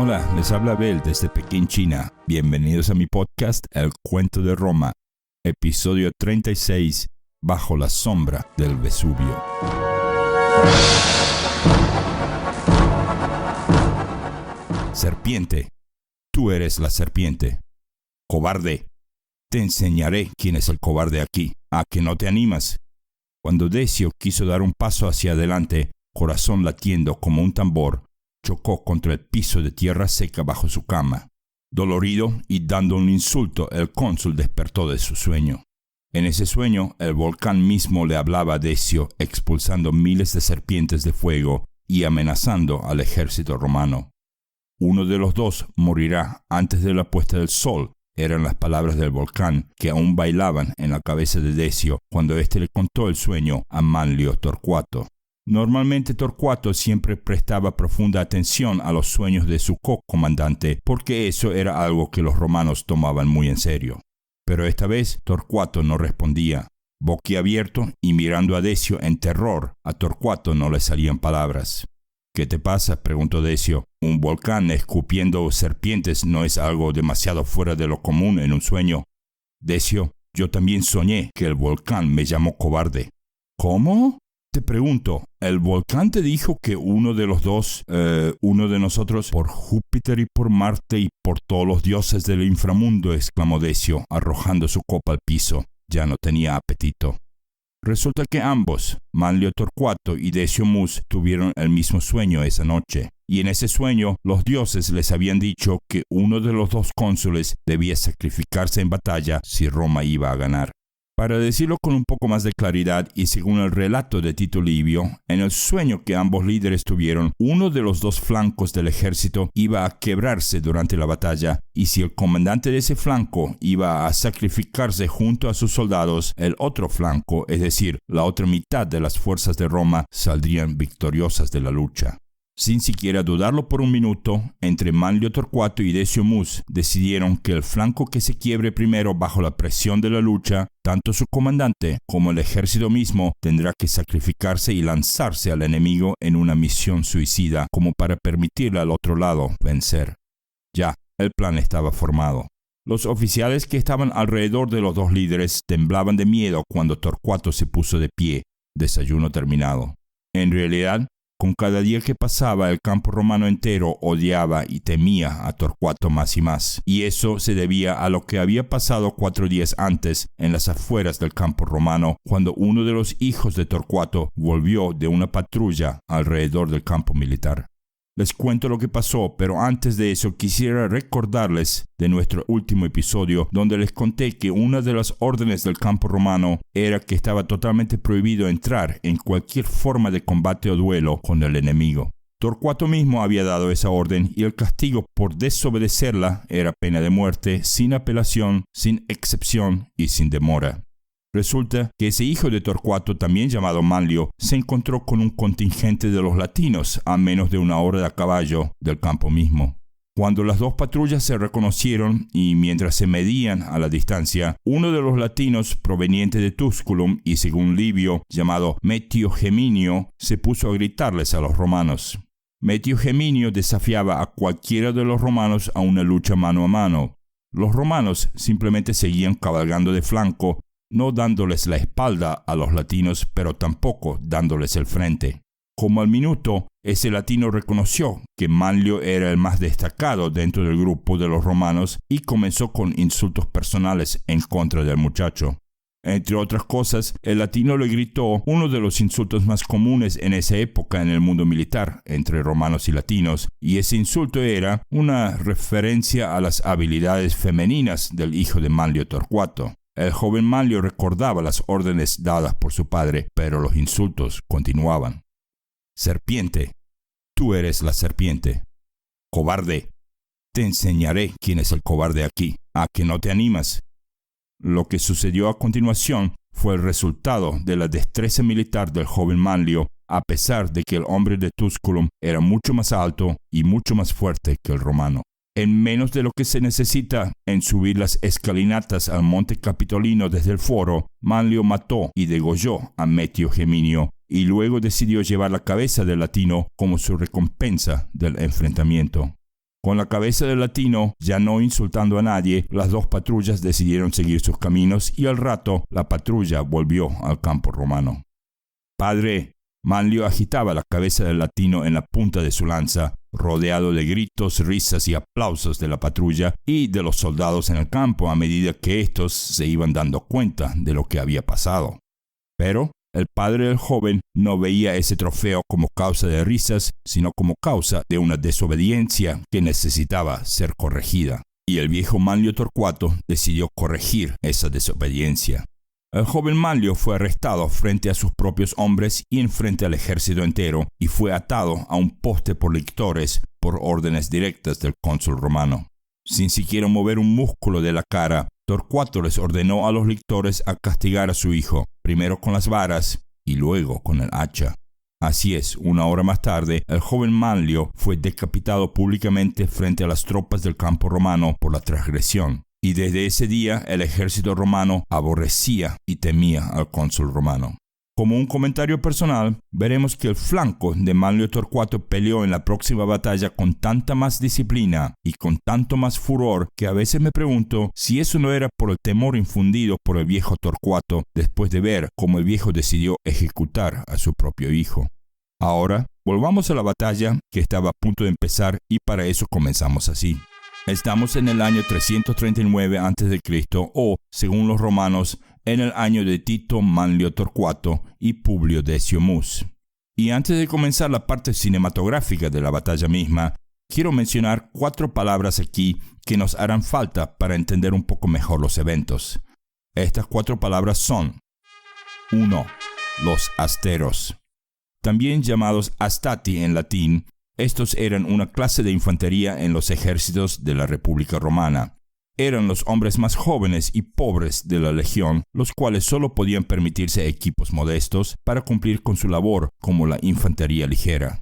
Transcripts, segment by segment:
Hola, les habla Abel desde Pekín, China. Bienvenidos a mi podcast El Cuento de Roma, episodio 36, Bajo la sombra del Vesubio. Serpiente, tú eres la serpiente. Cobarde, te enseñaré quién es el cobarde aquí. ¿A que no te animas? Cuando Decio quiso dar un paso hacia adelante, corazón latiendo como un tambor, chocó contra el piso de tierra seca bajo su cama. Dolorido y dando un insulto, el cónsul despertó de su sueño. En ese sueño, el volcán mismo le hablaba a Decio, expulsando miles de serpientes de fuego y amenazando al ejército romano. Uno de los dos morirá antes de la puesta del sol, eran las palabras del volcán que aún bailaban en la cabeza de Decio cuando éste le contó el sueño a Manlio Torcuato. Normalmente Torcuato siempre prestaba profunda atención a los sueños de su co-comandante porque eso era algo que los romanos tomaban muy en serio. Pero esta vez Torcuato no respondía. Boquiabierto y mirando a Decio en terror, a Torcuato no le salían palabras. ¿Qué te pasa?, preguntó Decio. Un volcán escupiendo serpientes no es algo demasiado fuera de lo común en un sueño. Decio, yo también soñé que el volcán me llamó cobarde. ¿Cómo? Te pregunto, ¿el volcán te dijo que uno de nosotros, por Júpiter y por Marte y por todos los dioses del inframundo, exclamó Decio, arrojando su copa al piso? Ya no tenía apetito. Resulta que ambos, Manlio Torcuato y Decio Mus, tuvieron el mismo sueño esa noche. Y en ese sueño, los dioses les habían dicho que uno de los dos cónsules debía sacrificarse en batalla si Roma iba a ganar. Para decirlo con un poco más de claridad y según el relato de Tito Livio, en el sueño que ambos líderes tuvieron, uno de los dos flancos del ejército iba a quebrarse durante la batalla y si el comandante de ese flanco iba a sacrificarse junto a sus soldados, el otro flanco, es decir, la otra mitad de las fuerzas de Roma, saldrían victoriosas de la lucha. Sin siquiera dudarlo por un minuto, entre Manlio Torcuato y Decio Mus decidieron que el flanco que se quiebre primero bajo la presión de la lucha, tanto su comandante como el ejército mismo tendrá que sacrificarse y lanzarse al enemigo en una misión suicida como para permitirle al otro lado vencer. Ya, el plan estaba formado. Los oficiales que estaban alrededor de los dos líderes temblaban de miedo cuando Torcuato se puso de pie, desayuno terminado. En realidad, con cada día que pasaba, el campo romano entero odiaba y temía a Torcuato más y más, y eso se debía a lo que había pasado 4 días antes en las afueras del campo romano, cuando uno de los hijos de Torcuato volvió de una patrulla alrededor del campo militar. Les cuento lo que pasó, pero antes de eso quisiera recordarles de nuestro último episodio donde les conté que una de las órdenes del campo romano era que estaba totalmente prohibido entrar en cualquier forma de combate o duelo con el enemigo. Torcuato mismo había dado esa orden y el castigo por desobedecerla era pena de muerte, sin apelación, sin excepción y sin demora. Resulta que ese hijo de Torcuato, también llamado Manlio, se encontró con un contingente de los latinos a menos de 1 hora de a caballo del campo mismo. Cuando las dos patrullas se reconocieron y mientras se medían a la distancia, uno de los latinos proveniente de Tusculum y según Livio llamado Metio Geminio se puso a gritarles a los romanos. Metio Geminio desafiaba a cualquiera de los romanos a una lucha mano a mano. Los romanos simplemente seguían cabalgando de flanco, no dándoles la espalda a los latinos, pero tampoco dándoles el frente. Como al minuto, ese latino reconoció que Manlio era el más destacado dentro del grupo de los romanos y comenzó con insultos personales en contra del muchacho. Entre otras cosas, el latino le gritó uno de los insultos más comunes en esa época en el mundo militar, entre romanos y latinos, y ese insulto era una referencia a las habilidades femeninas del hijo de Manlio Torcuato. El joven Manlio recordaba las órdenes dadas por su padre, pero los insultos continuaban. Serpiente, tú eres la serpiente. Cobarde, te enseñaré quién es el cobarde aquí. ¿A que no te animas? Lo que sucedió a continuación fue el resultado de la destreza militar del joven Manlio, a pesar de que el hombre de Tusculum era mucho más alto y mucho más fuerte que el romano. En menos de lo que se necesita en subir las escalinatas al monte Capitolino desde el foro, Manlio mató y degolló a Metio Geminio y luego decidió llevar la cabeza del latino como su recompensa del enfrentamiento. Con la cabeza del latino, ya no insultando a nadie, las dos patrullas decidieron seguir sus caminos y al rato la patrulla volvió al campo romano. «Padre», Manlio agitaba la cabeza del latino en la punta de su lanza, rodeado de gritos, risas y aplausos de la patrulla y de los soldados en el campo a medida que éstos se iban dando cuenta de lo que había pasado. Pero el padre del joven no veía ese trofeo como causa de risas, sino como causa de una desobediencia que necesitaba ser corregida. Y el viejo Manlio Torcuato decidió corregir esa desobediencia. El joven Manlio fue arrestado frente a sus propios hombres y enfrente al ejército entero, y fue atado a un poste por lictores por órdenes directas del cónsul romano. Sin siquiera mover un músculo de la cara, Torcuato les ordenó a los lictores a castigar a su hijo, primero con las varas y luego con el hacha. Así es, una hora más tarde, el joven Manlio fue decapitado públicamente frente a las tropas del campo romano por la transgresión. Y desde ese día el ejército romano aborrecía y temía al cónsul romano. Como un comentario personal, veremos que el flanco de Manlio Torcuato peleó en la próxima batalla con tanta más disciplina y con tanto más furor que a veces me pregunto si eso no era por el temor infundido por el viejo Torcuato después de ver cómo el viejo decidió ejecutar a su propio hijo. Ahora, volvamos a la batalla que estaba a punto de empezar y para eso comenzamos así. Estamos en el año 339 a.C. o, según los romanos, en el año de Tito Manlio Torcuato y Publio Decio Mus. Y antes de comenzar la parte cinematográfica de la batalla misma, quiero mencionar 4 palabras aquí que nos harán falta para entender un poco mejor los eventos. Estas 4 palabras son: 1. Los asteros. También llamados astati en latín, estos eran una clase de infantería en los ejércitos de la República Romana. Eran los hombres más jóvenes y pobres de la legión, los cuales solo podían permitirse equipos modestos para cumplir con su labor como la infantería ligera.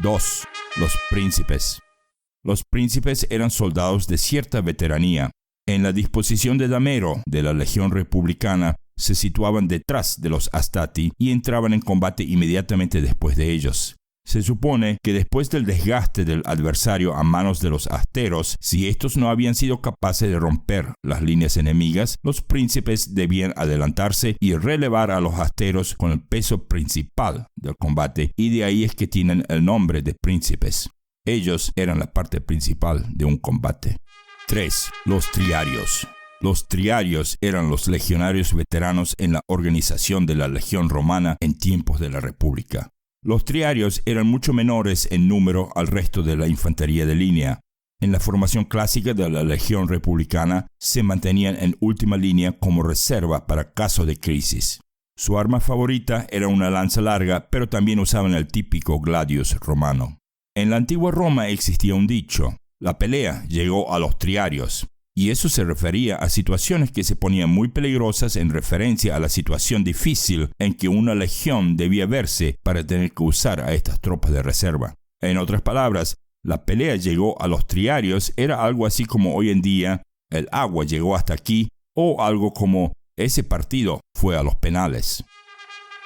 2. Los príncipes. Los príncipes eran soldados de cierta veteranía. En la disposición de Damero de la legión republicana, se situaban detrás de los astati y entraban en combate inmediatamente después de ellos. Se supone que después del desgaste del adversario a manos de los asteros, si estos no habían sido capaces de romper las líneas enemigas, los príncipes debían adelantarse y relevar a los asteros con el peso principal del combate, y de ahí es que tienen el nombre de príncipes. Ellos eran la parte principal de un combate. 3. Los triarios. Los triarios eran los legionarios veteranos en la organización de la legión romana en tiempos de la República. Los triarios eran mucho menores en número al resto de la infantería de línea. En la formación clásica de la legión republicana se mantenían en última línea como reserva para caso de crisis. Su arma favorita era una lanza larga, pero también usaban el típico gladius romano. En la antigua Roma existía un dicho: la pelea llegó a los triarios. Y eso se refería a situaciones que se ponían muy peligrosas en referencia a la situación difícil en que una legión debía verse para tener que usar a estas tropas de reserva. En otras palabras, la pelea llegó a los triarios era algo así como hoy en día el agua llegó hasta aquí, o algo como ese partido fue a los penales.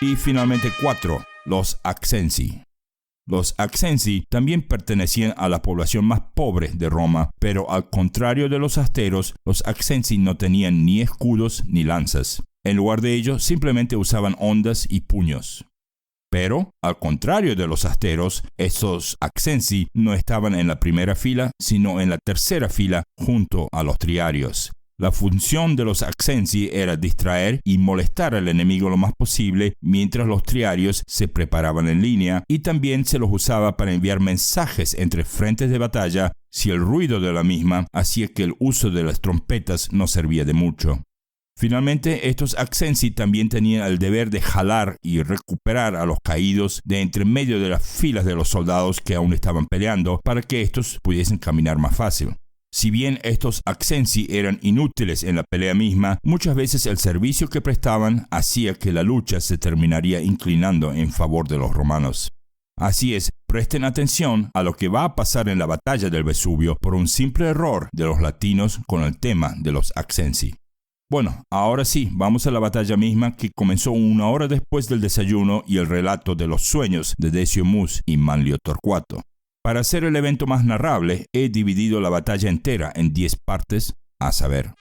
Y finalmente 4. Los Axensi. Los Axensi también pertenecían a la población más pobre de Roma, pero al contrario de los asteros, los Axensi no tenían ni escudos ni lanzas. En lugar de ello, simplemente usaban hondas y puños. Pero, al contrario de los asteros, estos Axensi no estaban en la primera fila, sino en la tercera fila junto a los triarios. La función de los Axensi era distraer y molestar al enemigo lo más posible mientras los triarios se preparaban en línea, y también se los usaba para enviar mensajes entre frentes de batalla si el ruido de la misma hacía que el uso de las trompetas no servía de mucho. Finalmente, estos Axensi también tenían el deber de jalar y recuperar a los caídos de entre medio de las filas de los soldados que aún estaban peleando para que estos pudiesen caminar más fácil. Si bien estos Axensi eran inútiles en la pelea misma, muchas veces el servicio que prestaban hacía que la lucha se terminaría inclinando en favor de los romanos. Así es, presten atención a lo que va a pasar en la batalla del Vesubio por un simple error de los latinos con el tema de los Axensi. Bueno, ahora sí, vamos a la batalla misma que comenzó una hora después del desayuno y el relato de los sueños de Decio Mus y Manlio Torcuato. Para hacer el evento más narrable, he dividido la batalla entera en 10 partes, a saber: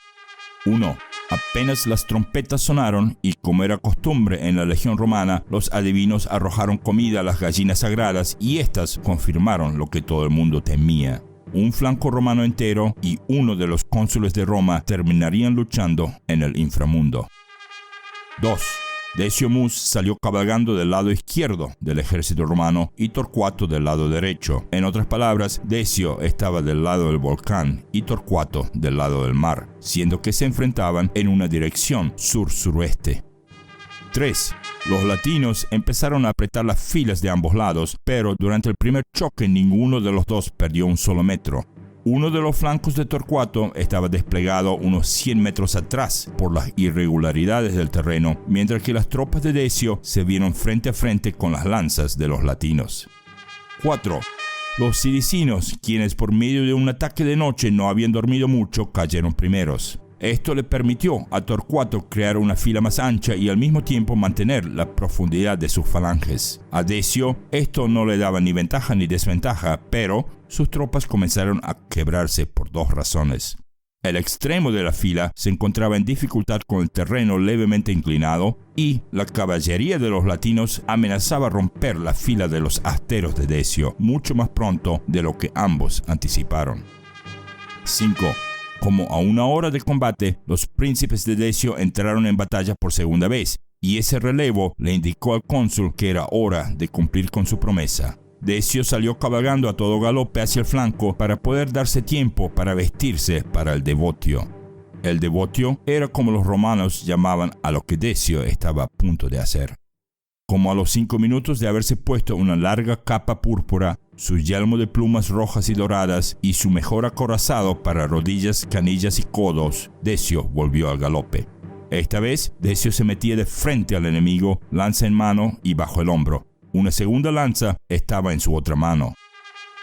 1. Apenas las trompetas sonaron y, como era costumbre en la legión romana, los adivinos arrojaron comida a las gallinas sagradas y éstas confirmaron lo que todo el mundo temía. Un flanco romano entero y uno de los cónsules de Roma terminarían luchando en el inframundo. 2. Decio Mus salió cabalgando del lado izquierdo del ejército romano y Torcuato del lado derecho. En otras palabras, Decio estaba del lado del volcán y Torcuato del lado del mar, siendo que se enfrentaban en una dirección sur-suroeste. 3. Los latinos empezaron a apretar las filas de ambos lados, pero durante el primer choque ninguno de los dos perdió un solo metro. Uno de los flancos de Torcuato estaba desplegado unos 100 metros atrás por las irregularidades del terreno, mientras que las tropas de Decio se vieron frente a frente con las lanzas de los latinos. 4. Los cilicinos, quienes por medio de un ataque de noche no habían dormido mucho, cayeron primeros. Esto le permitió a Torcuato crear una fila más ancha y al mismo tiempo mantener la profundidad de sus falanges. A Decio esto no le daba ni ventaja ni desventaja, pero sus tropas comenzaron a quebrarse por 2 razones. El extremo de la fila se encontraba en dificultad con el terreno levemente inclinado y la caballería de los latinos amenazaba romper la fila de los asteros de Decio mucho más pronto de lo que ambos anticiparon. 5. Como a 1 hora de combate, los príncipes de Decio entraron en batalla por segunda vez, y ese relevo le indicó al cónsul que era hora de cumplir con su promesa. Decio salió cabalgando a todo galope hacia el flanco para poder darse tiempo para vestirse para el devotio. El devotio era como los romanos llamaban a lo que Decio estaba a punto de hacer. Como a los 5 minutos de haberse puesto una larga capa púrpura, su yelmo de plumas rojas y doradas y su mejor acorazado para rodillas, canillas y codos, Decio volvió al galope. Esta vez, Decio se metía de frente al enemigo, lanza en mano y bajo el hombro. Una segunda lanza estaba en su otra mano.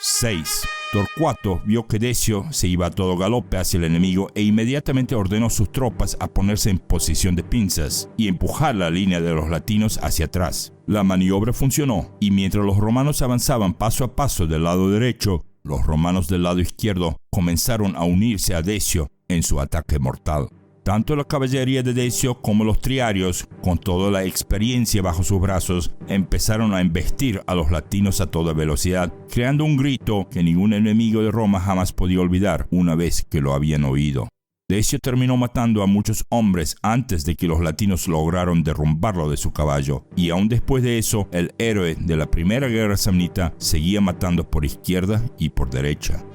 6. Torcuato vio que Decio se iba a todo galope hacia el enemigo e inmediatamente ordenó a sus tropas a ponerse en posición de pinzas y empujar la línea de los latinos hacia atrás. La maniobra funcionó y mientras los romanos avanzaban paso a paso del lado derecho, los romanos del lado izquierdo comenzaron a unirse a Decio en su ataque mortal. Tanto la caballería de Decio como los triarios, con toda la experiencia bajo sus brazos, empezaron a embestir a los latinos a toda velocidad, creando un grito que ningún enemigo de Roma jamás podía olvidar una vez que lo habían oído. Decio terminó matando a muchos hombres antes de que los latinos lograron derrumbarlo de su caballo, y aún después de eso, el héroe de la primera guerra samnita seguía matando por izquierda y por derecha.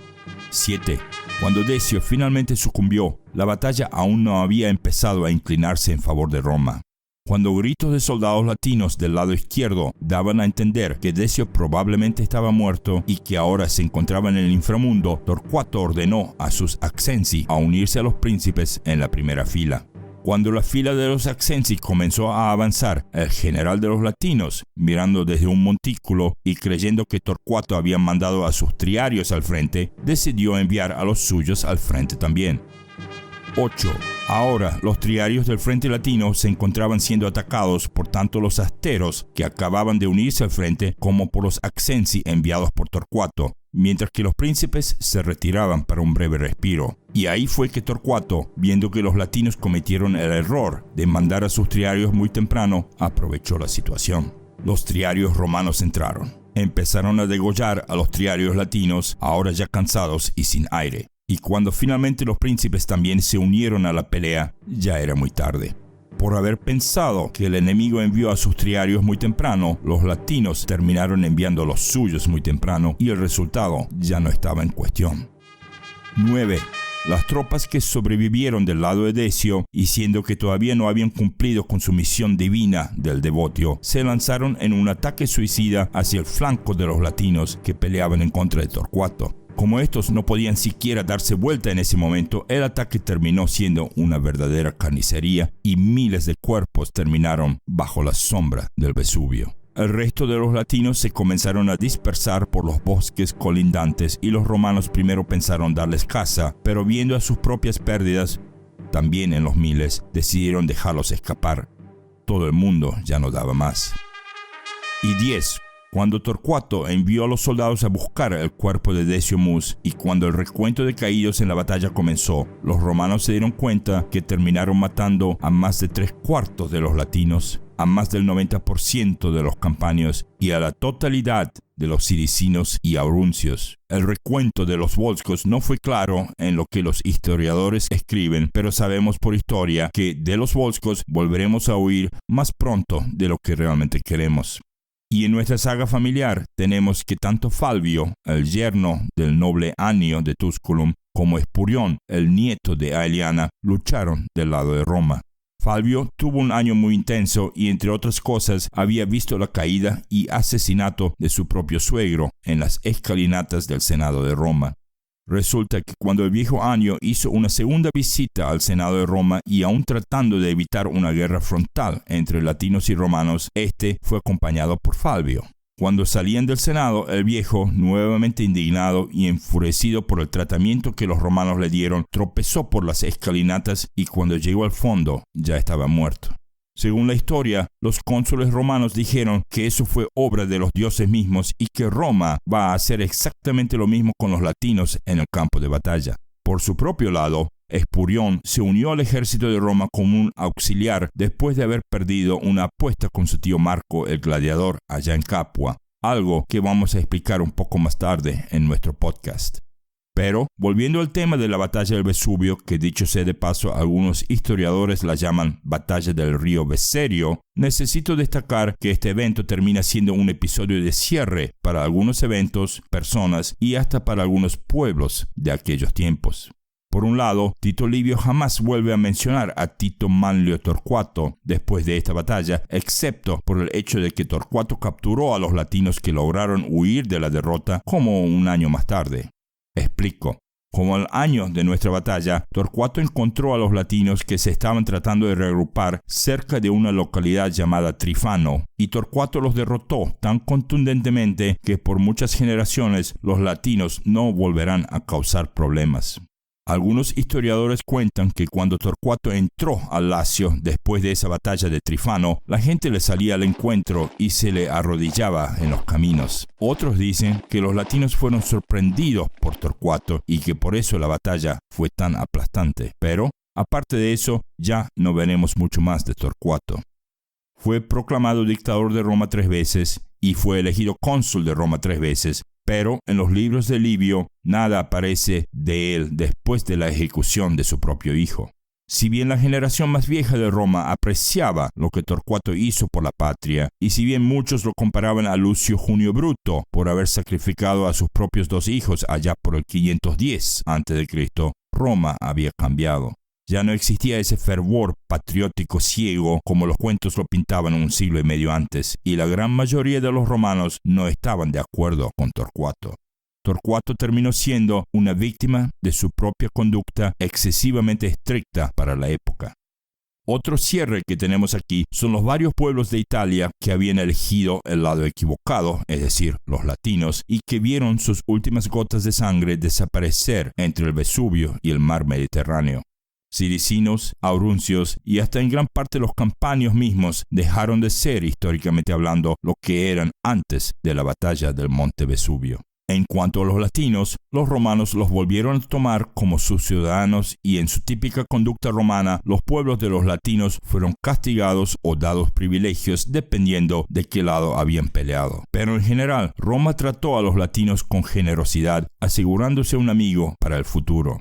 7. Cuando Decio finalmente sucumbió, la batalla aún no había empezado a inclinarse en favor de Roma. Cuando gritos de soldados latinos del lado izquierdo daban a entender que Decio probablemente estaba muerto y que ahora se encontraba en el inframundo, Torcuato ordenó a sus Axensi a unirse a los príncipes en la primera fila. Cuando la fila de los Axensi comenzó a avanzar, el general de los latinos, mirando desde un montículo y creyendo que Torcuato había mandado a sus triarios al frente, decidió enviar a los suyos al frente también. 8. Ahora, los triarios del frente latino se encontraban siendo atacados por tanto los asteros, que acababan de unirse al frente, como por los Axensi enviados por Torcuato, mientras que los príncipes se retiraban para un breve respiro. Y ahí fue que Torcuato, viendo que los latinos cometieron el error de mandar a sus triarios muy temprano, aprovechó la situación. Los triarios romanos entraron. Empezaron a degollar a los triarios latinos, ahora ya cansados y sin aire. Y cuando finalmente los príncipes también se unieron a la pelea, ya era muy tarde. Por haber pensado que el enemigo envió a sus triarios muy temprano, los latinos terminaron enviando a los suyos muy temprano y el resultado ya no estaba en cuestión. 9. Las tropas que sobrevivieron del lado de Decio, y siendo que todavía no habían cumplido con su misión divina del devotio, se lanzaron en un ataque suicida hacia el flanco de los latinos que peleaban en contra de Torcuato. Como estos no podían siquiera darse vuelta en ese momento, el ataque terminó siendo una verdadera carnicería y miles de cuerpos terminaron bajo la sombra del Vesubio. El resto de los latinos se comenzaron a dispersar por los bosques colindantes y los romanos primero pensaron darles caza, pero viendo a sus propias pérdidas, también en los miles, decidieron dejarlos escapar. Todo el mundo ya no daba más. Y 10. Cuando Torcuato envió a los soldados a buscar el cuerpo de Decio Mus y cuando el recuento de caídos en la batalla comenzó, los romanos se dieron cuenta que terminaron matando a más de 3/4 de los latinos, a más del 90% de los campanios y a la totalidad de los siricinos y auruncios. El recuento de los volscos no fue claro en lo que los historiadores escriben, pero sabemos por historia que de los volscos volveremos a oír más pronto de lo que realmente queremos. Y en nuestra saga familiar tenemos que tanto Falvio, el yerno del noble Annio de Tusculum, como Espurión, el nieto de Aeliana, lucharon del lado de Roma. Falvio tuvo un año muy intenso y, entre otras cosas, había visto la caída y asesinato de su propio suegro en las escalinatas del Senado de Roma. Resulta que cuando el viejo Annio hizo una segunda visita al Senado de Roma y aún tratando de evitar una guerra frontal entre latinos y romanos, este fue acompañado por Falvio. Cuando salían del Senado, el viejo, nuevamente indignado y enfurecido por el tratamiento que los romanos le dieron, tropezó por las escalinatas y cuando llegó al fondo ya estaba muerto. Según la historia, los cónsules romanos dijeron que eso fue obra de los dioses mismos y que Roma va a hacer exactamente lo mismo con los latinos en el campo de batalla. Por su propio lado, Espurión se unió al ejército de Roma como un auxiliar después de haber perdido una apuesta con su tío Marco el gladiador allá en Capua, algo que vamos a explicar un poco más tarde en nuestro podcast. Pero, volviendo al tema de la batalla del Vesubio, que dicho sea de paso, algunos historiadores la llaman batalla del río Veserio, necesito destacar que este evento termina siendo un episodio de cierre para algunos eventos, personas y hasta para algunos pueblos de aquellos tiempos. Por un lado, Tito Livio jamás vuelve a mencionar a Tito Manlio Torcuato después de esta batalla, excepto por el hecho de que Torcuato capturó a los latinos que lograron huir de la derrota como un año más tarde. Explico. Como al año de nuestra batalla, Torcuato encontró a los latinos que se estaban tratando de reagrupar cerca de una localidad llamada Trifano, y Torcuato los derrotó tan contundentemente que por muchas generaciones los latinos no volverán a causar problemas. Algunos historiadores cuentan que cuando Torcuato entró al Lacio después de esa batalla de Trifano, la gente le salía al encuentro y se le arrodillaba en los caminos. Otros dicen que los latinos fueron sorprendidos por Torcuato y que por eso la batalla fue tan aplastante. Pero, aparte de eso, ya no veremos mucho más de Torcuato. Fue proclamado dictador de Roma 3 veces y fue elegido cónsul de Roma 3 veces, pero en los libros de Livio nada aparece de él después de la ejecución de su propio hijo. Si bien la generación más vieja de Roma apreciaba lo que Torcuato hizo por la patria, y si bien muchos lo comparaban a Lucio Junio Bruto por haber sacrificado a sus propios 2 hijos allá por el 510 a.C., Roma había cambiado. Ya no existía ese fervor patriótico ciego como los cuentos lo pintaban un siglo y medio antes, y la gran mayoría de los romanos no estaban de acuerdo con Torcuato. Torcuato terminó siendo una víctima de su propia conducta excesivamente estricta para la época. Otro cierre que tenemos aquí son los varios pueblos de Italia que habían elegido el lado equivocado, es decir, los latinos, y que vieron sus últimas gotas de sangre desaparecer entre el Vesubio y el mar Mediterráneo. Siricinos, auruncios y hasta en gran parte los campanios mismos dejaron de ser, históricamente hablando, lo que eran antes de la batalla del Monte Vesubio. En cuanto a los latinos, los romanos los volvieron a tomar como sus ciudadanos y en su típica conducta romana, los pueblos de los latinos fueron castigados o dados privilegios dependiendo de qué lado habían peleado. Pero en general, Roma trató a los latinos con generosidad, asegurándose un amigo para el futuro.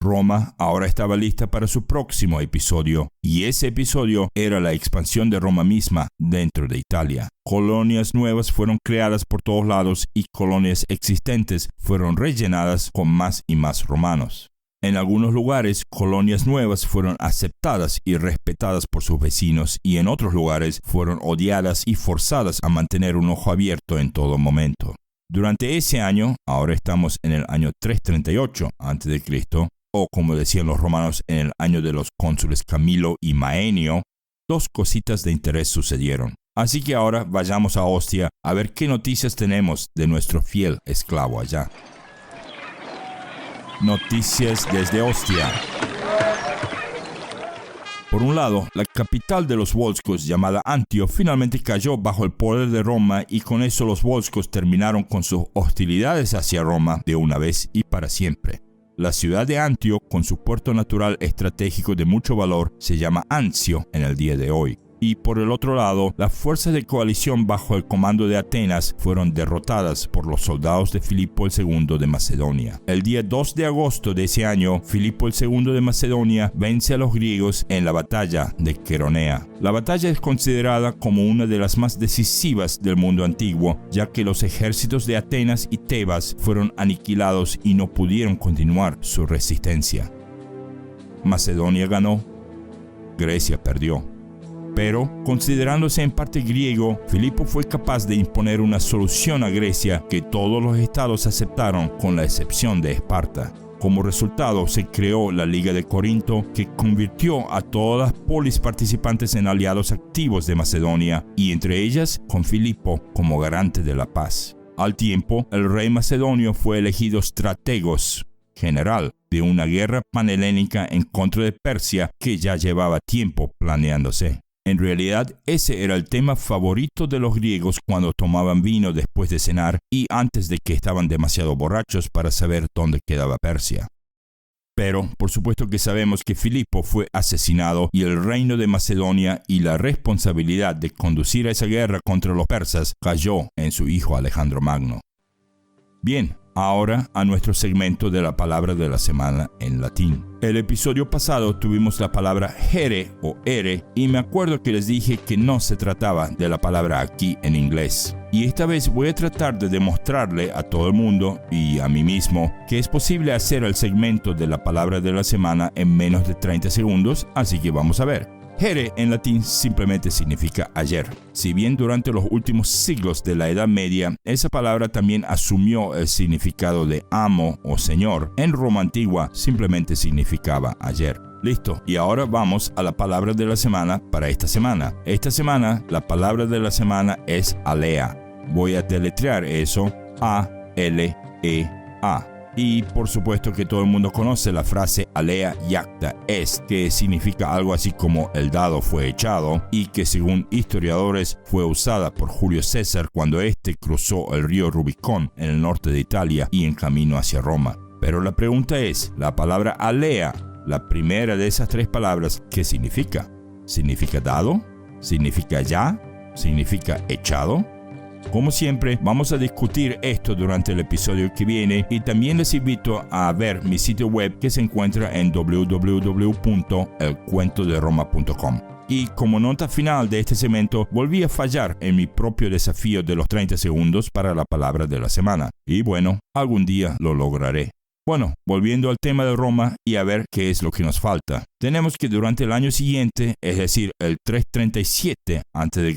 Roma ahora estaba lista para su próximo episodio, y ese episodio era la expansión de Roma misma dentro de Italia. Colonias nuevas fueron creadas por todos lados y colonias existentes fueron rellenadas con más y más romanos. En algunos lugares, colonias nuevas fueron aceptadas y respetadas por sus vecinos, y en otros lugares fueron odiadas y forzadas a mantener un ojo abierto en todo momento. Durante ese año, ahora estamos en el año 338 a.C., o como decían los romanos en el año de los cónsules Camilo y Maenio, 2 cositas de interés sucedieron. Así que ahora vayamos a Ostia a ver qué noticias tenemos de nuestro fiel esclavo allá. Noticias desde Ostia. Por un lado, la capital de los volscos, llamada Antio, finalmente cayó bajo el poder de Roma y con eso los volscos terminaron con sus hostilidades hacia Roma de una vez y para siempre. La ciudad de Antio, con su puerto natural estratégico de mucho valor, se llama Anzio en el día de hoy. Y por el otro lado, las fuerzas de coalición bajo el comando de Atenas fueron derrotadas por los soldados de Filipo II de Macedonia. El día 2 de agosto de ese año, Filipo II de Macedonia vence a los griegos en la batalla de Queronea. La batalla es considerada como una de las más decisivas del mundo antiguo, ya que los ejércitos de Atenas y Tebas fueron aniquilados y no pudieron continuar su resistencia. Macedonia ganó, Grecia perdió. Pero, considerándose en parte griego, Filipo fue capaz de imponer una solución a Grecia que todos los estados aceptaron con la excepción de Esparta. Como resultado, se creó la Liga de Corinto, que convirtió a todas las polis participantes en aliados activos de Macedonia, y entre ellas con Filipo como garante de la paz. Al tiempo, el rey macedonio fue elegido strategos, general de una guerra panhelénica en contra de Persia que ya llevaba tiempo planeándose. En realidad, ese era el tema favorito de los griegos cuando tomaban vino después de cenar y antes de que estaban demasiado borrachos para saber dónde quedaba Persia. Pero, por supuesto que sabemos que Filipo fue asesinado y el reino de Macedonia y la responsabilidad de conducir a esa guerra contra los persas cayó en su hijo Alejandro Magno. Bien, ahora a nuestro segmento de la palabra de la semana en latín. El episodio pasado tuvimos la palabra here o ere y me acuerdo que les dije que no se trataba de la palabra aquí en inglés. Y esta vez voy a tratar de demostrarle a todo el mundo y a mí mismo que es posible hacer el segmento de la palabra de la semana en menos de 30 segundos, así que vamos a ver. Here en latín simplemente significa ayer. Si bien durante los últimos siglos de la Edad Media, esa palabra también asumió el significado de amo o señor, en Roma antigua simplemente significaba ayer. Listo, y ahora vamos a la palabra de la semana para esta semana. Esta semana, la palabra de la semana es alea. Voy a deletrear eso, A-L-E-A. Y por supuesto que todo el mundo conoce la frase alea iacta est, que significa algo así como el dado fue echado, y que según historiadores fue usada por Julio César cuando éste cruzó el río Rubicón en el norte de Italia y en camino hacia Roma. Pero la pregunta es, la palabra alea, la primera de esas tres palabras, ¿qué significa? ¿Significa dado? ¿Significa ya? ¿Significa echado? Como siempre, vamos a discutir esto durante el episodio que viene y también les invito a ver mi sitio web que se encuentra en www.elcuentoderoma.com. Y como nota final de este segmento, volví a fallar en mi propio desafío de los 30 segundos para la palabra de la semana. Y bueno, algún día lo lograré. Bueno, volviendo al tema de Roma y a ver qué es lo que nos falta. Tenemos que durante el año siguiente, es decir, el 337 a.C.,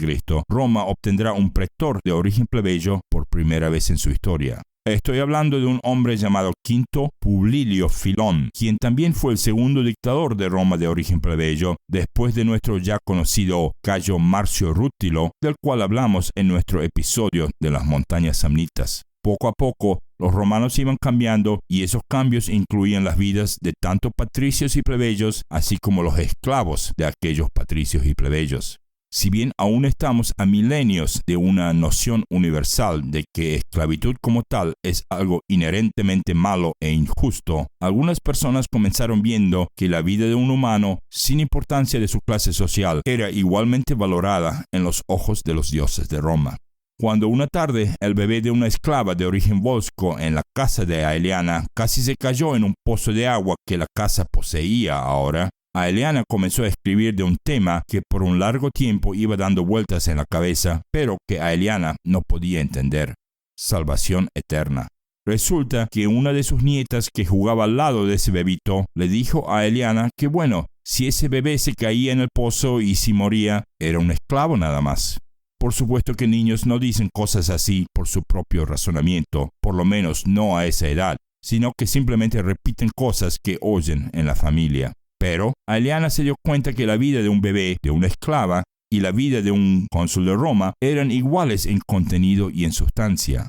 Roma obtendrá un pretor de origen plebeyo por primera vez en su historia. Estoy hablando de un hombre llamado Quinto Publio Filón, quien también fue el segundo dictador de Roma de origen plebeyo, después de nuestro ya conocido Cayo Marcio Rutilo, del cual hablamos en nuestro episodio de las montañas samnitas. Poco a poco, los romanos iban cambiando y esos cambios incluían las vidas de tanto patricios y plebeyos, así como los esclavos de aquellos patricios y plebeyos. Si bien aún estamos a milenios de una noción universal de que esclavitud como tal es algo inherentemente malo e injusto, algunas personas comenzaron viendo que la vida de un humano, sin importancia de su clase social, era igualmente valorada en los ojos de los dioses de Roma. Cuando una tarde el bebé de una esclava de origen volsco en la casa de Aeliana casi se cayó en un pozo de agua que la casa poseía ahora, Aeliana comenzó a escribir de un tema que por un largo tiempo iba dando vueltas en la cabeza, pero que Aeliana no podía entender: salvación eterna. Resulta que una de sus nietas que jugaba al lado de ese bebito le dijo a Aeliana que bueno, si ese bebé se caía en el pozo y si moría, era un esclavo nada más. Por supuesto que niños no dicen cosas así por su propio razonamiento, por lo menos no a esa edad, sino que simplemente repiten cosas que oyen en la familia. Pero Aeliana se dio cuenta que la vida de un bebé, de una esclava, y la vida de un cónsul de Roma eran iguales en contenido y en sustancia.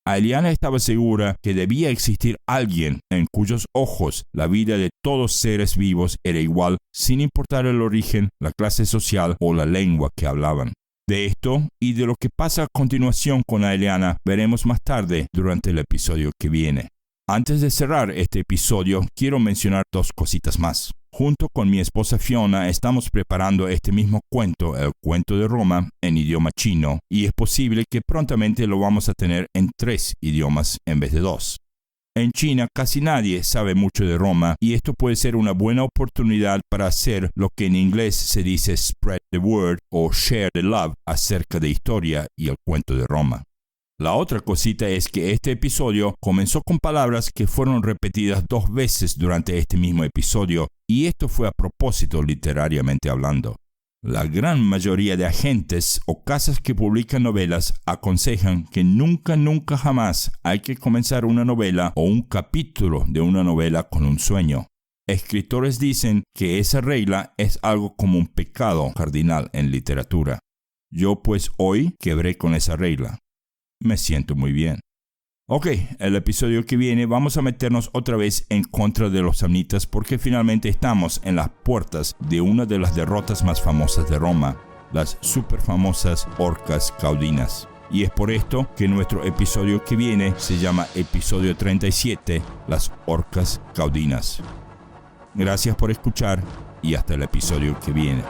Aeliana estaba segura que debía existir alguien en cuyos ojos la vida de todos seres vivos era igual, sin importar el origen, la clase social o la lengua que hablaban. De esto y de lo que pasa a continuación con Aeliana veremos más tarde durante el episodio que viene. Antes de cerrar este episodio, quiero mencionar dos cositas más. Junto con mi esposa Fiona estamos preparando este mismo cuento, el cuento de Roma, en idioma chino, y es posible que prontamente lo vamos a tener en 3 idiomas en vez de 2. En China casi nadie sabe mucho de Roma y esto puede ser una buena oportunidad para hacer lo que en inglés se dice spread the word o share the love acerca de historia y el cuento de Roma. La otra cosita es que este episodio comenzó con palabras que fueron repetidas 2 veces durante este mismo episodio y esto fue a propósito literariamente hablando. La gran mayoría de agentes o casas que publican novelas aconsejan que nunca jamás hay que comenzar una novela o un capítulo de una novela con un sueño. Escritores dicen que esa regla es algo como un pecado cardinal en literatura. Yo pues hoy quebré con esa regla. Me siento muy bien. Ok, el episodio que viene vamos a meternos otra vez en contra de los samnitas porque finalmente estamos en las puertas de una de las derrotas más famosas de Roma, las super famosas orcas caudinas. Y es por esto que nuestro episodio que viene se llama episodio 37, las orcas caudinas. Gracias por escuchar y hasta el episodio que viene.